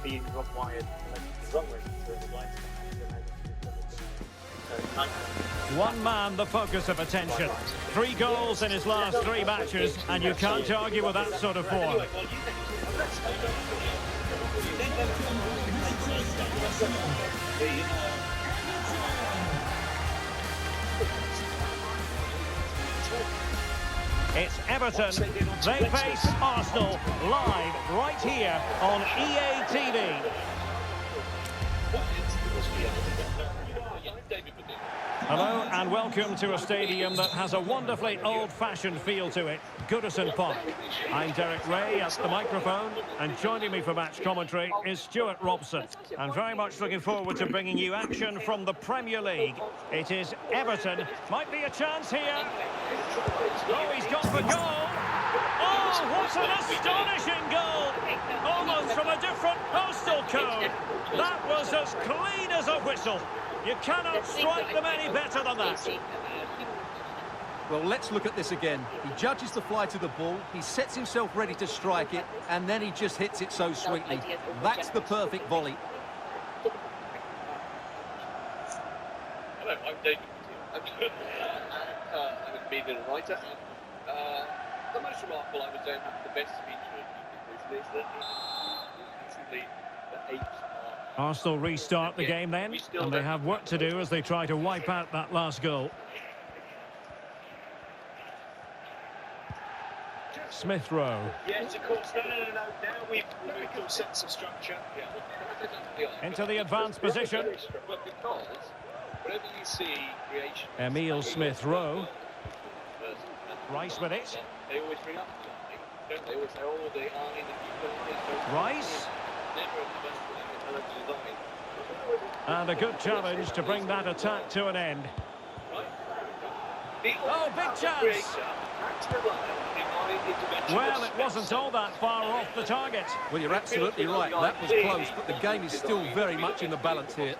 being wired the wrong way, so the lights One man, the focus of attention. 3 goals in his last 3 matches, and you can't argue with that sort of form. It's Everton. They face Arsenal live right here on EA TV. Hello and welcome to a stadium that has a wonderfully old-fashioned feel to it, Goodison Park. I'm Derek Ray at the microphone, and joining me for match commentary is Stuart Robson. I'm very much looking forward to bringing you action from the Premier League. It is Everton. Might be a chance here. Oh, he's gone for goal. Oh, what an astonishing goal! Almost from a different postal code. That was as clean as a whistle. You cannot strike them any better than that. Well, let's look at this again. He judges the flight of the ball, he sets himself ready to strike it, and then he just hits it so sweetly. That's the perfect volley. Hello, I'm David. I'm a media writer. The most remarkable, I would say, the best feature is that recently the Apes are... Arsenal restart the game then, and they have work to do as they try to wipe out that last goal. Smith Rowe. Yes, of course. No. Now we've got a sense of structure. Into the advanced position. But because whenever you see creation... Emile Smith Rowe. Rice with it. They always bring up something, don't they? Always say, oh, the eye that you Rice. Never design. And a good challenge to bring that attack to an end. Oh, big chance! Well, it wasn't all that far off the target. Well, you're absolutely right. That was close, but the game is still very much in the balance here.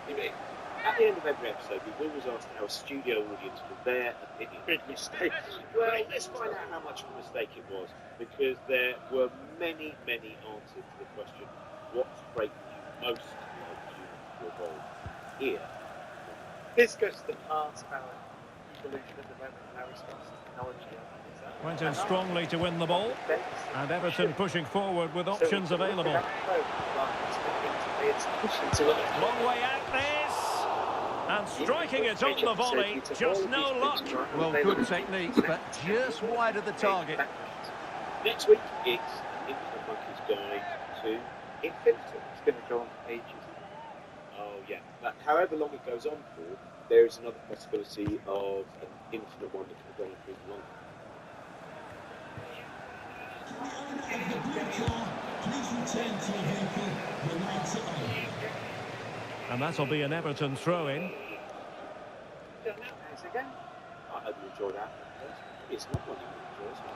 At the end of every episode, we've always asked our studio audience for their opinion. Mistake. Well, let's find out how much of a mistake it was, because there were many answers to the question, what's breaking you most like you to evolve here? This goes to the past, our evolution at the moment, and our response to technology. Went in strongly to win the ball, and Everton pushing forward with options available. Long way out this, and striking it on the volley, just no luck. Well, good techniques, but just wide of the target. Next week, it's an Infinite Monkey's Guide to Infinity. It's going to go on for ages. Oh, yeah. But however long it goes on for, there is another possibility of an infinite one that can go on for even longer. And that'll be an Everton throw-in. I hope you enjoy that. It's not one you enjoy, isn't it?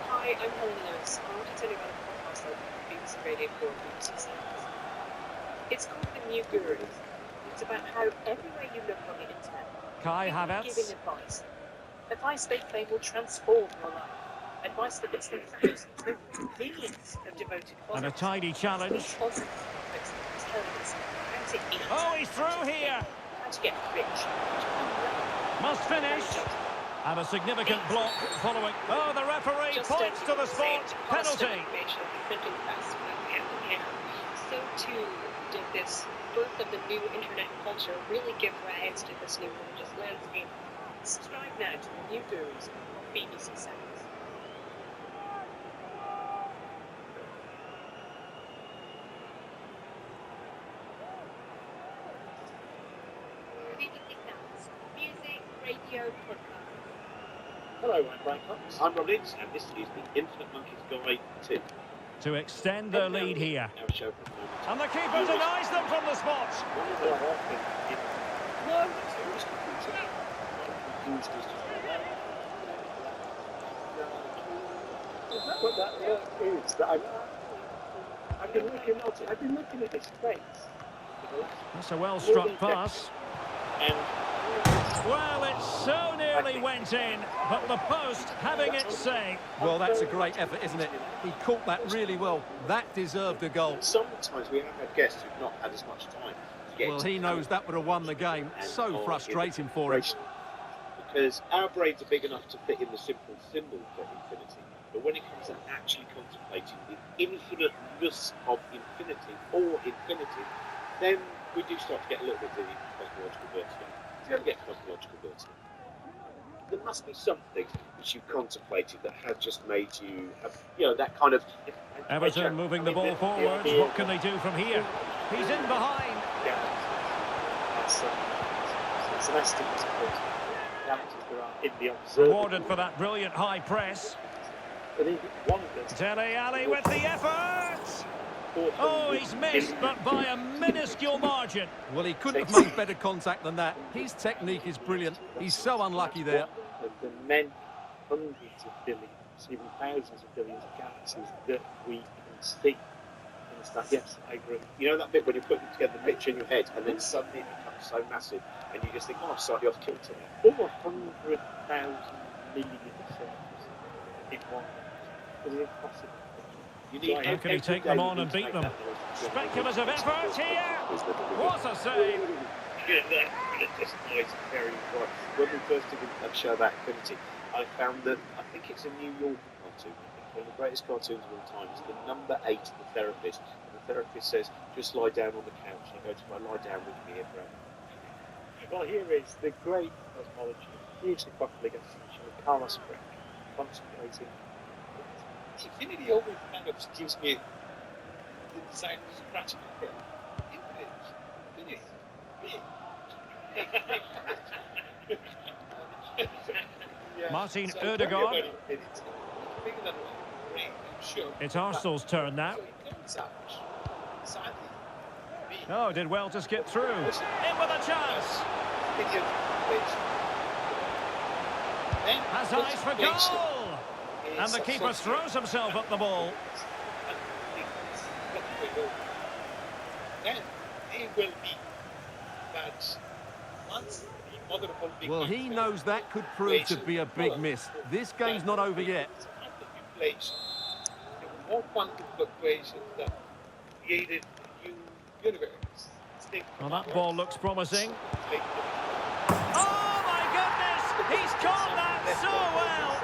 Hi, I'm Helen Lewis. I want to tell you about a podcast on BBC Radio 4 and BBC Science. It's called The New Gurus. It's about how everywhere you look on the internet, Kai people are Havertz. giving advice. Advice they claim will transform your life. Advice that lets them thousands, millions of devoted followers. And a tidy challenge. Positive topics that is telling us how to eat. Oh, he's through here. How to get rich. Must finish. And a significant block following. Oh, the referee points to the spot. Penalty. So too did this birth of the new internet culture really give rise to this new religious landscape. Subscribe now to The New Gurus on BBC Science. Music Radio Podcast. Hello, I'm Brian Cox. I'm Rob Ince, and this is the Infinite Monkey's Guide to... To extend their lead here. Our show for the moment. And the keeper denies them from the spot. What that is that I've been looking at this face. That's a well-struck pass. And Well, it so nearly went in, but the post having its say. Well, that's a great effort, isn't it? He caught that really well. That deserved a goal. Sometimes we have had guests who've not had as much time to get Well, into he knows that would have won the game. and So are frustrating in for him. because our brains are big enough to fit in the simple symbol for infinity, but when it comes to actually contemplating the infiniteness of infinity or infinity, then we do start to get a little bit of the cosmological vertigo. You don't get cosmological vertigo. There must be something which you've contemplated that has just made you have, that kind of... Everton moving the ball forwards. What can they do from here? He's in behind. Yeah, it's an estimate, of course. The answers there are in the observer. Rewarded for that brilliant high press. But even one of those. Dele Alli with the effort. Oh, he's missed, but by a minuscule margin. Well, he couldn't have made better contact than that. His technique is brilliant. He's so unlucky there. The many hundreds of billions, even thousands of billions of galaxies that we can see. Yes, I agree. You know that bit when you're putting together the picture in your head and then suddenly it becomes so massive and you just think, oh, I'm slightly off kilter now. 400,000 million cells in one. It's impossible. How can he take them on and beat them? Speculative effort here. What a save. Just noise very bright. When we first did a show about infinity, I found that I think it's a New Yorker cartoon. One of the greatest cartoons of all time is the number 8, the therapist. And the therapist says, just lie down on the couch. And he goes, well, lie down with me here forever. Well, here is the great cosmology, hugely popular assumption of Carlos Frege, contemplating. Infinity always kind of gives me the design of scratching my head. Infinity. Martin Ødegaard. It's Arsenal's turn now. Oh, did well to skip through. In with a chance. Has eyes for goal. And the keeper throws himself at the ball. Then he will be that once the mother of all big Well, he knows that could prove to be a big miss. This game's not over yet. More quantum fluctuations that created a new universe. Well, that ball looks promising. Oh, my goodness! He's caught that so well!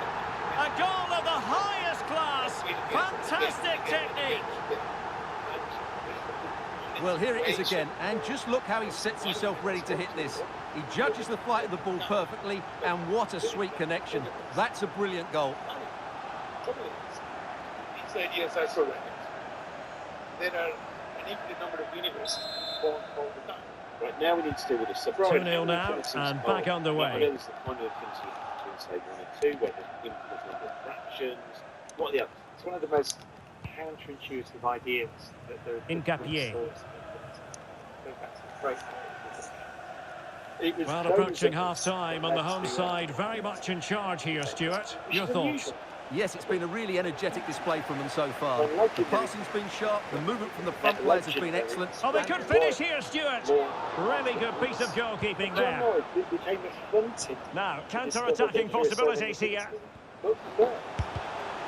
A goal of the highest class. Fantastic technique. Well, here it is again, and just look how he sets himself ready to hit this. He judges the flight of the ball perfectly, and what a sweet connection. That's a brilliant goal. These ideas are so random. There are an infinite number of universes born all the time. Right, now we need to deal with this. 2-0 now, and back underway. I know there's the kind of infinity between, say, 1 and 2, where there's infinite number of fractions. What are the others? It's one of the most counterintuitive ideas that there are. Incapié. Well, very approaching simple. half-time on the home side, very much in charge here, Stuart. Your thoughts? Yes, it's been a really energetic display from them so far. The passing's been sharp, the movement from the front players has been excellent. Oh, they could finish here, Stuart. Really good piece of goalkeeping there. It became affronting. Now, counter-attacking possibilities here. But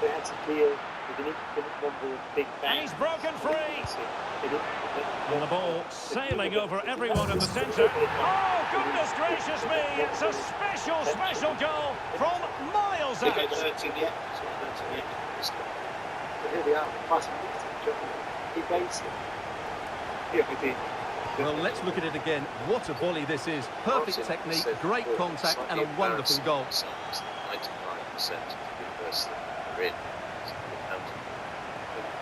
they had to deal with an infinite number of big And bangs. he's broken free. And the ball sailing over everyone in the centre. Oh, goodness gracious me. It's a special, special goal from miles out. But here we are, passing debating. Well, let's look at it again. What a volley this is. Perfect technique, great contact, and a wonderful goal. 95% of the universe that we're in is counting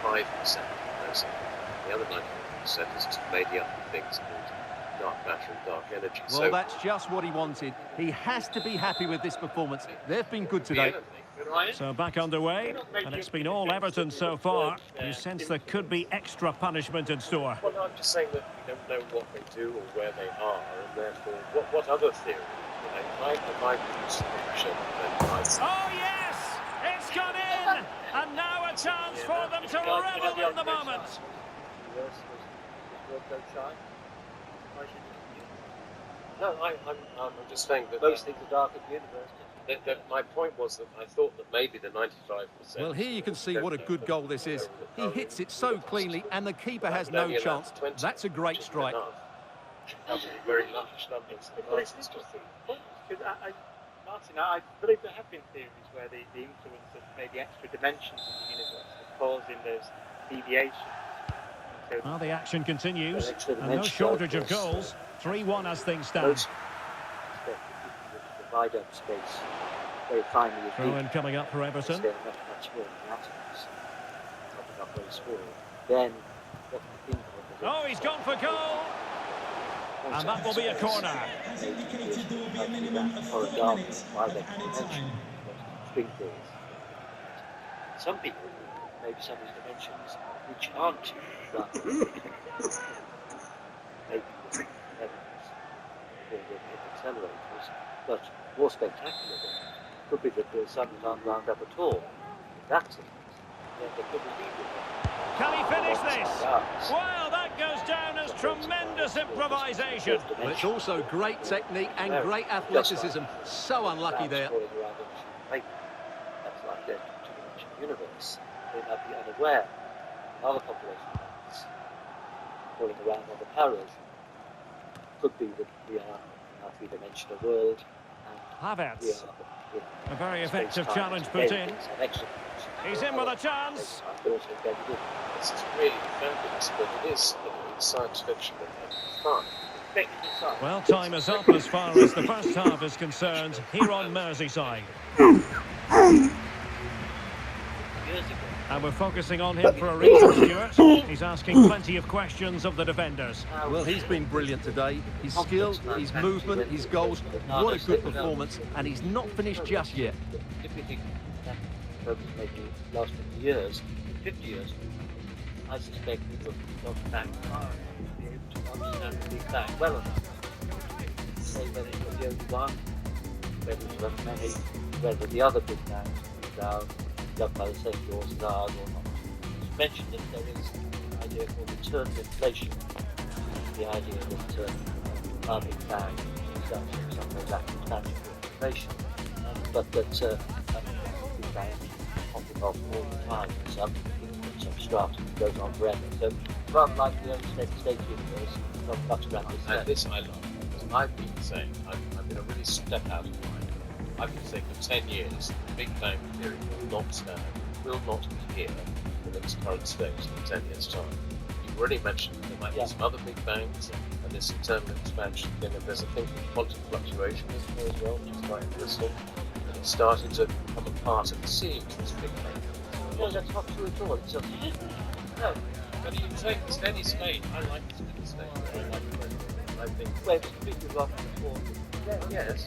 5% of those. The other 95% is just made up of things called dark matter and dark energy. Well, that's just what he wanted. He has to be happy with this performance. They've been good today. So back underway, and it's been all Everton so far. You sense there could be extra punishment in store. Well, I'm just saying that we don't know what they do or where they are, and therefore, what other theory? My solution. Oh yes, it's gone in, and now a chance for them to revel in the moment. No, I'm just saying that Most things are dark at university. my point was that I thought that maybe the 95%. Well, here you can see what a good goal this is. He hits it so cleanly, and the keeper has no chance. That's a great strike. Very large numbers. Well, it's interesting because Martin, I believe there have been theories where the influence of maybe extra dimensions in the universe are causing those deviations. So Well, the action continues, extra and no dimension, shortage of of course. goals. 3-1 as things stand. most divide up space very finely with Throw-in coming up for Everton. They're much more than atoms, not very small. Then what we think of Oh, he's gone for goal! And that will be a corner. Some people, maybe some of these dimensions, which aren't that maybe the evidence for the accelerators, but more spectacular could be that the sun aren't round up at all. If that's it, then they could be Can he finish this? Well, that goes down as tremendous improvisation. But it's also great technique and great athleticism. So unlucky there. That's like their two-dimensional universe. They might be unaware. Other populations falling around on the paras. Could be that we are in our three-dimensional world. And we Havertz. are A very effective space-time challenge put in. and extra He's in with a chance. but also embedded in. This is really fabulous, but it is, it's science fiction and it's fun. Well, time is up as far as the first half is concerned here on Merseyside. Years ago, And we're focusing on him for a reason, Stuart. He's asking plenty of questions of the defenders. Well, he's been brilliant today. His skill, his movement, his goals. What a good performance. And he's not finished just yet. if we think that focus maybe last 50 years, 50 years, I suspect we will look back far and be able to understand the Big Bang well enough. Say whether it was the only one, whether it was many, whether the other Big Bangs moved out, done by the same laws as ours or not. You mentioned that there is an idea called return inflation, the idea that our Big Bang is actually in some ways actually tangible inflation, but that Big Bang popping off all the time in some stratum that goes on forever. So rather like the own steady state universe, not much grander And this I love, because I've been saying, I'm going to really step out of line. I've been saying for 10 years, the Big Bang Theory will not stand, will not be here in its current state in 10 years' time. You've already mentioned there might be some other Big Bangs, and this eternal expansion thing, and there's a thing called quantum fluctuation, isn't there, as well, which is quite interesting. And it's starting to become a part of the seams, this Big Bang. No, that's not true at all. It's a, no, But you can say steady state, I like steady state, I like it. I think, well, it's completely wrong before. yes,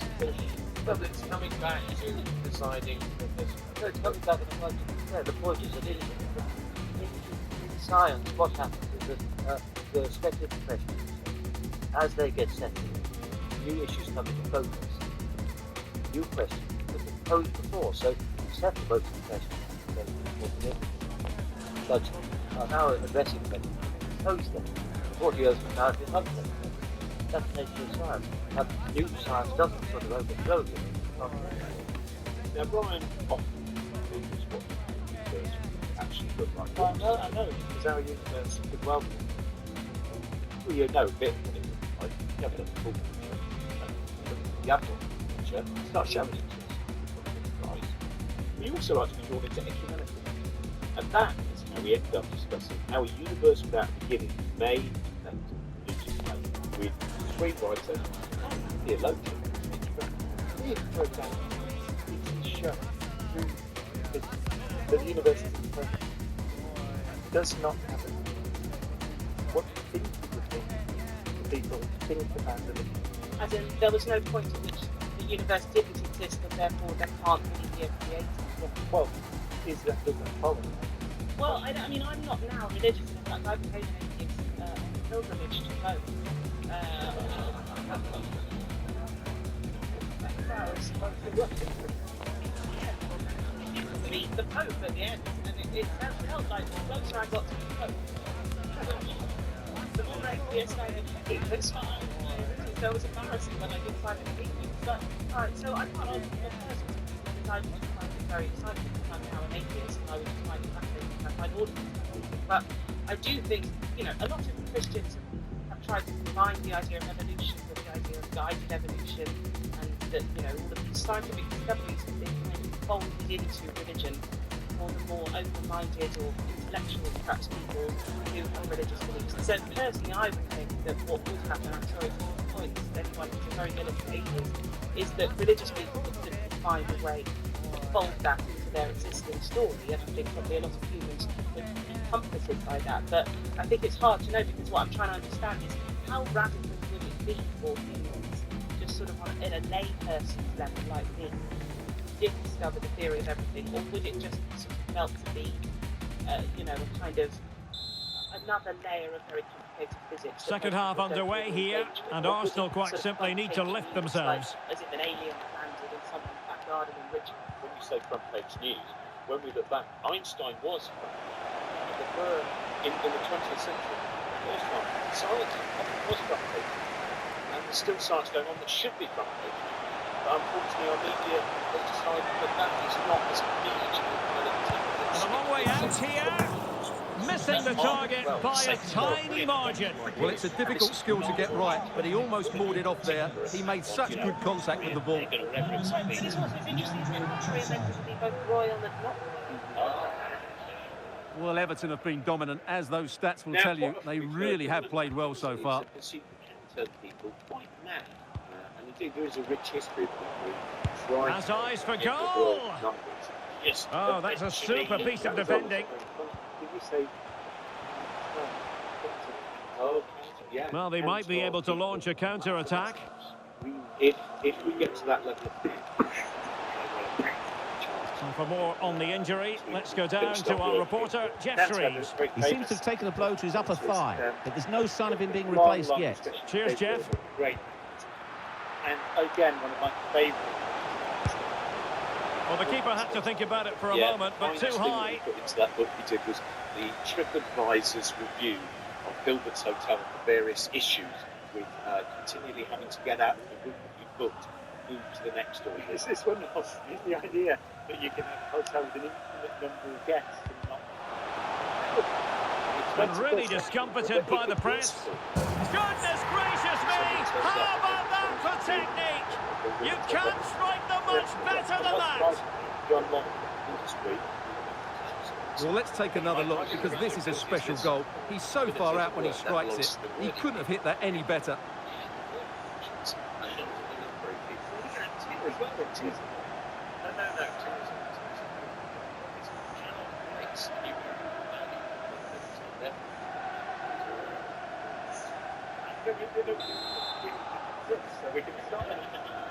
but it's coming back to deciding that there's No, it's coming back to the point. Yeah, the point is that in science, what happens is that the speculative questions, as they get settled, new issues come into focus. New questions that have been posed before, so you settle most of the questions. But are now addressing them, pose them. 40 years from now, it's not them. That's the nature of science. And new science doesn't sort of overthrow you. Now, Brian often thinks what the universe actually look like. I know. Because our universe could well be. Well, you know a bit what it looks like. You have a look at the full picture. The other picture, start showing it to us. Right. We also like to be drawn into equanimity. And that is how we ended up discussing how a universe without a beginning may end with screenwriter and theologian. We throw down to show the universe is perfect. It does not have a what do you think it would be for people to think about it? As in, there was no point at which the universe didn't exist and therefore there can't really be a creator. Well, is that doesn't follow? Well, I mean, I'm not now religious. In fact, I've taken a pilgrimage to Rome. Meet the Pope at the end, and it felt like the closer I got to the Pope, the more atheist I became. It's fine. know, it was embarrassing when I did find it convenient. But, alright, so I'm not a person because I would just find it very exciting because I'm now an atheist and I would just find it fascinating and I find all of it fascinating. But I do think, you know, a lot of Christians have tried to combine the idea of evolution with the idea of guided evolution, and that, you know, all of these scientific discoveries have been kind of folded into religion for the more open-minded or intellectual, perhaps, people who have religious beliefs. So personally, I would think that what would happen, I'm sorry for the point, anyone who's a very militant atheist, is that religious people would simply find a way to fold that into their existing story, and I think probably a lot of humans would be comforted by that. But I think it's hard to know, because what I'm trying to understand is how radical would it be for humans, just sort of in a layperson's level like me, did discover the theory of everything, or would it just sort of melt to be, you know, a kind of another layer of very complicated physics? Second half underway here, and Arsenal quite simply need to lift themselves. Like, as if an alien landed in someone's back garden in Richmond. When you say front page news, when we look back, Einstein was front page. In the 20th century, first one, science was front page. And there's still science going on that should be front page. But unfortunately, our media has decided that that is not as neat kind of thing. And a long way out here. Missing the target by a tiny margin. Well, it's a difficult skill to get right, but he almost mauled it off there. He made such good contact with the ball. But it's also interesting that three members will be both royal and not royal. Well, Everton have been dominant, as those stats will tell you. They really have played well so far. The pursuit can turn people quite mad. And indeed, there is a rich history of people trying Has eyes for to get the goal. world numbers. Yes. Oh, that's a super piece of defending. Did you say? Oh, yeah. Well, they might be able to launch a counter-attack. If we get to that level of... And for more on the injury, let's go down to our reporter, Jeff Shreves. He seems to have taken a blow to his upper thigh, but there's no sign of him being replaced yet. Cheers, Jeff. Great. And again, one of my favourite. Well, the keeper had to think about it for a moment, but too high. Put into that book he did was the TripAdvisor's review of Gilbert's Hotel and the various issues with continually having to get out of the room that you booked, move to the next door. Is this one is the idea that you can have a hotel with an infinite number of guests and not... And really discomfited by the press. Goodness gracious me! How about that for technique? You can't strike them much better than that. Well, let's take another look, because this is a special goal. He's so far out when he strikes it. He couldn't have hit that any better.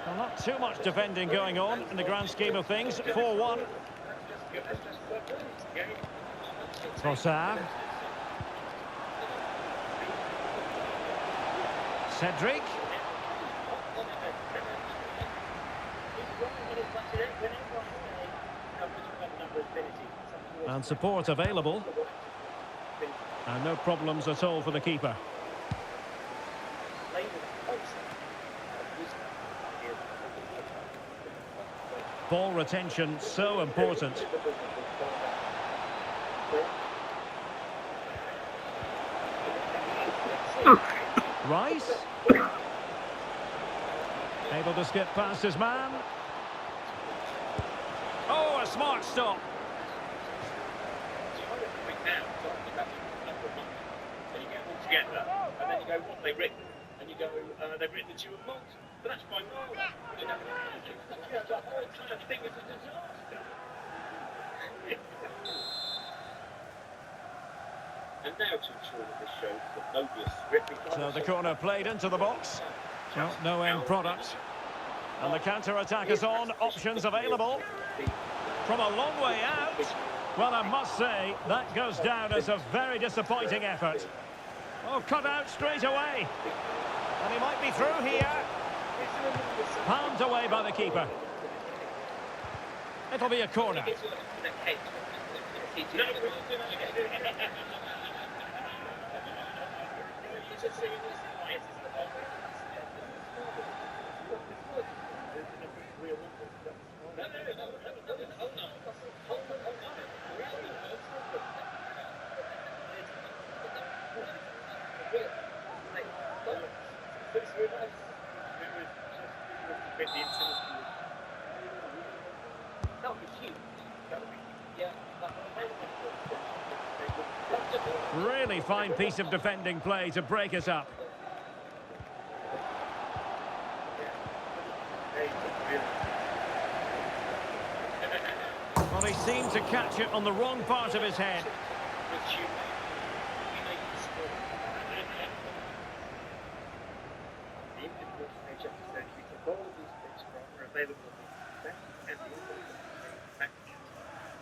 Well, not too much defending going on in the grand scheme of things. 4-1. Trossard. Cedric. And support available. And no problems at all for the keeper. Ball retention so important. Rice. Able to skip past his man. Oh, a smart stop. And you get them all together, and then you go, what have they written? And you go, they've written that you were mocked. But that's by Marlowe. You know, the whole kind of thing is a disaster. And now to ensure that this shows the Mobius script. So the corner played into the box. Well, no end product. And the counter-attack is on. Options available. From a long way out. Well, I must say, that goes down as a very disappointing effort. Oh, cut out straight away. And he might be through here. Palmed away by the keeper. It'll be a corner. Really fine piece of defending play to break us up. Well, he seemed to catch it on the wrong part of his head.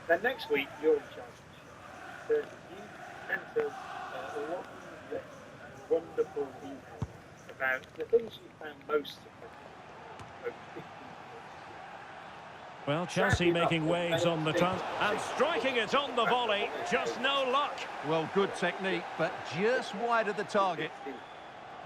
Then next week, you're in charge. So you sent us a lot of this wonderful email about the things you found most surprising. Well, Chelsea making waves on the trans and striking it on the volley. Just no luck. Well, good technique, but just wide of the target.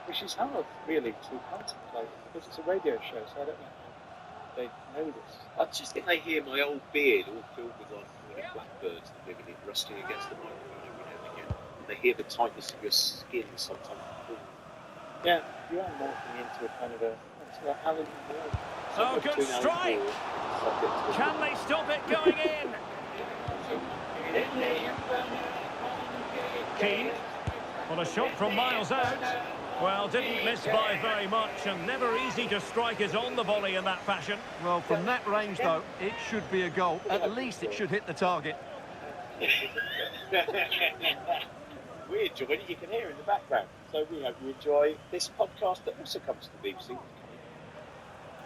Which is hard, really, to contemplate, because it's a radio show, so I don't know how they know this. I just think they hear my old beard all filled with like blackbirds that live in it, rusting against the microphone every now and again. They hear the tightness of your skin sometimes. Yeah, you are morphing into a kind of a... It's like Alan Moore. Oh, good strike! Can they stop it going in? Keane. Well, a shot from miles out. Well, didn't miss by very much, and never easy to strike it on the volley in that fashion. Well, from that range, though, it should be a goal. At least it should hit the target. We enjoyed it, you can hear in the background. So we hope you enjoy this podcast that also comes to the BBC.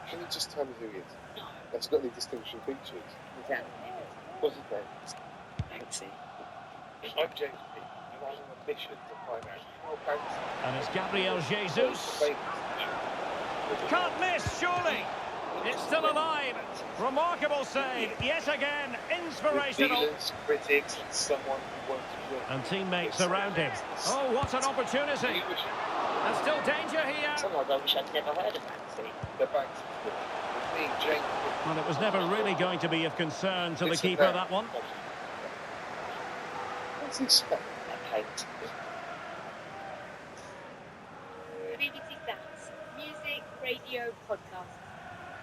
Can you just tell me who he is? That's got any distinguishing features. What's his name? Banksy. I'm James P. and I'm on a mission to find out how Banksy And it's Gabriel Jesus. Can't miss, surely. It's still alive. Remarkable save. Yet again, inspirational. Dealers, critics, and someone who wants to win. And teammates around him. Oh, what an opportunity. And still danger here. Someone I wish I'd never heard of Banksy. The Banksy. With me, James P. Well, it was never really going to be of concern to the keeper, that one. What's he expect? I hate. BBC Stats, music, radio, podcast.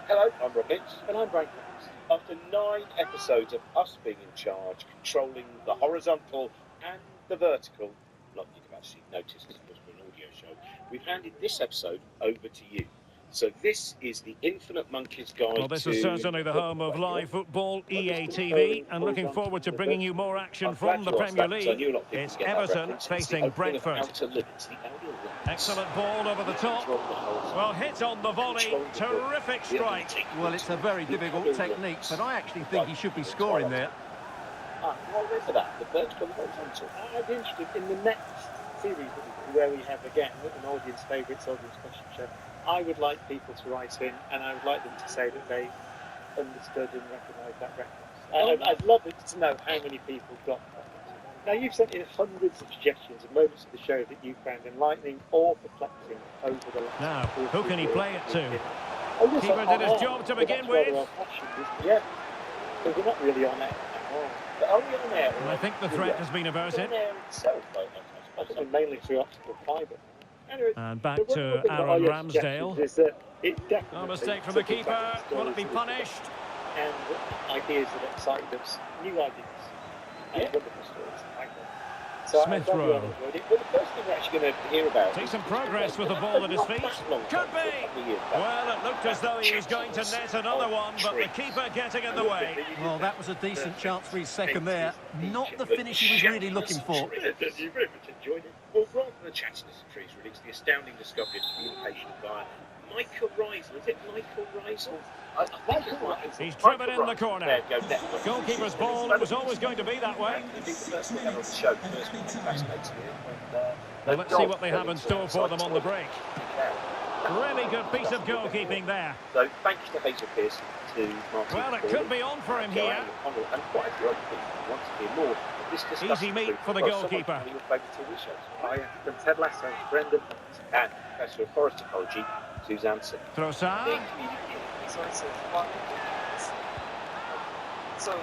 Hello, I'm Rob Hicks. And I'm Brian Cox. After 9 episodes of us being in charge, controlling the horizontal and the vertical, not that you can actually notice because we're an audio show, we've handed this episode over to you. So this is the Infinite Monkeys Guide. Well, this is certainly the home of live football, EA TV, and looking forward to bringing you more action from the Premier League. It's Everton facing Brentford. Excellent ball over the top. Well, hit on the volley. Terrific strike. Well, it's a very difficult technique, but I actually think he should be scoring there. Well, for that, the vertical and horizontal. I'd be interested in the next series where we have, again, an audience favourites, audience question show. I would like people to write in, and I would like them to say that they understood and recognised that reference. I'd love it to know how many people got that. Now, you've sent in hundreds of suggestions of moments of the show that you found enlightening or perplexing over the last... Now, who can he play it to? Yes, Keeper did his job to begin with. Yeah, but we're not really on air at all. But are we on air? And I think the threat has been averted. On air itself, I suppose, mainly through optical fibre. And back to Aaron Ramsdale. No mistake from the keeper. Will it be punished? And ideas that excited us, new ideas, and wonderful stories like that. So Smith Rowe. But the first thing we're actually going to hear about... See some progress with the ball at his feet. Could be. Well, it looked as though he was going to net another one, but the keeper getting in the way. Well, that was a decent chance for his second there. Not the finish he was really looking for. You very much enjoyed it. Well, rather than the chattiness of trees released the astounding discovery of communication via Michael Reisel. Is it Michael Reisel? I think it's Michael. He's driven in the corner. There you go, network. Goalkeeper's ball. It was always going to be that way. I think the first thing ever on the show, first week fascinates me. Well, let's see what they have in store for them on the break. Really good piece of goalkeeping there. So, thank you to Hazel Pearce, to Martin. Well, it could be on for him here. And quite a few other people who want to hear more. Easy meat for the goalkeeper. From Ted Lasso, Brendan, and Professor of Forest Ecology, Suzanne Sim. Trossard. So,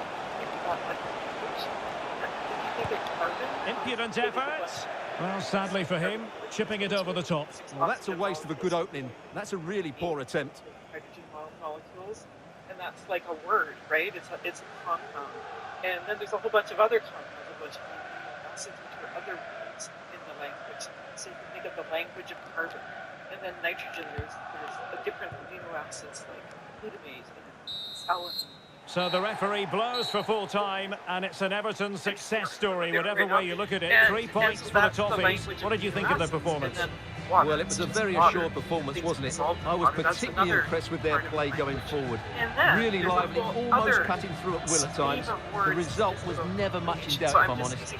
Impudent effort. Well, sadly for him, chipping it over the top. Well, that's a waste of a good opening. That's a really poor attempt. hydrogen molecules, and that's like a word, right? It's a compound. And then there's a whole bunch of other compounds, a bunch of acid into other words in the language. So you can think of the language of carbon. And then nitrogen, there's a different amino acids like glutamate and alanine. So the referee blows for full time, and it's an Everton success story, whatever way you look at it. 3 points for the Toffees. What did you think of the performance? Well, it was a very assured performance, wasn't it? I was particularly impressed with their play going forward. Really lively, almost cutting through at will at times. The result was never much in doubt, if I'm honest.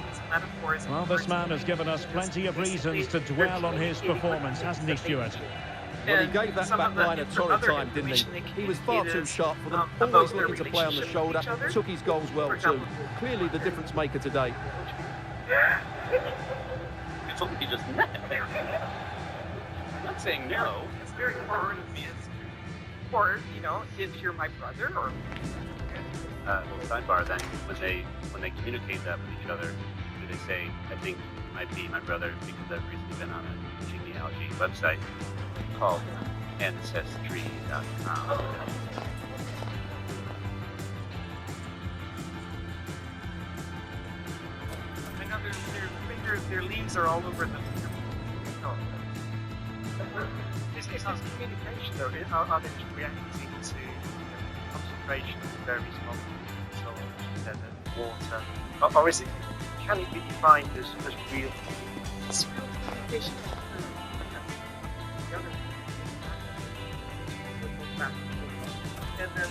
Well, this man has given us plenty of reasons to dwell on his performance, hasn't he, Stuart? Well, he gave that back line a torrid time, didn't he? He was far too sharp for them, always looking to play on the shoulder, took his goals well too. Clearly the difference maker today. It's only just met. I'm not saying no. It's very hard to miss. Or, you know, if you're my brother or... Well, sidebar then, when they communicate that with each other, do they say, I think it might be my brother because I've recently been on a genealogy website called Ancestry.com. I know their leaves are all over them. No. It's not communication though. Are they just reacting to concentration of various molecules, salts, water, or is it? Can it be defined as real? It's real communication. And then the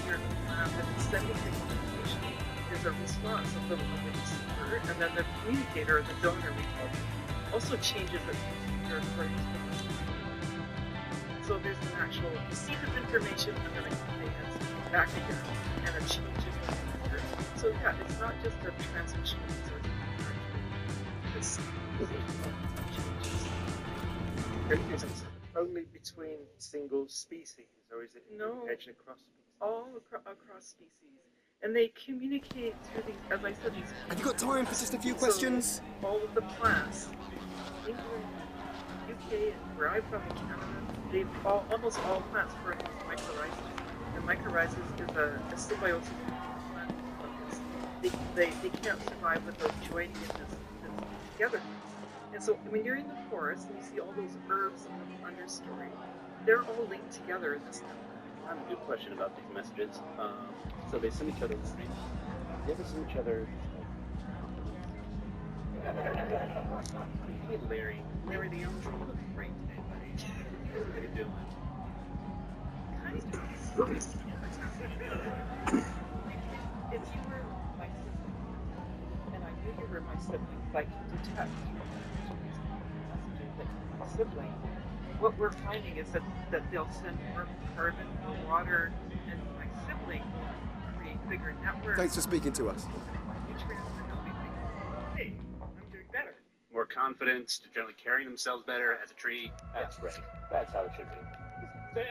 trigger that sending the communication is a response of the receiver, and then the communicator, the donor, we call it, also changes its behavior according to the receiver. So there's an actual receipt of information and then it conveys back again, and it changes the behavior. So yeah, it's not just a transmission of resources, it's Is it only between single species, or is it communication across species? All across species. And they communicate through these, as I said, these... Have you got time for just a few questions? So all of the plants, England, UK, and where I'm from in Canada, almost all plants produce mycorrhizas. And mycorrhizas is a symbiosis between plant and fungus. They can't survive without joining in this together. And so when you're in the forest and you see all those herbs in the understory, they're all linked together in this network. I have a good question about these messages. So they send each other the stream. They ever send each other Hey Larry, the young look great today, buddy. What are you doing? If you were my sibling, and I knew you were my sibling, like you detect messages that you're my sibling, what we're finding is that they'll send more carbon, more water, and my sibling will create bigger networks. Thanks for speaking to us. Hey, I'm doing better. more confidence, generally carrying themselves better as a tree. That's right. That's how it should be.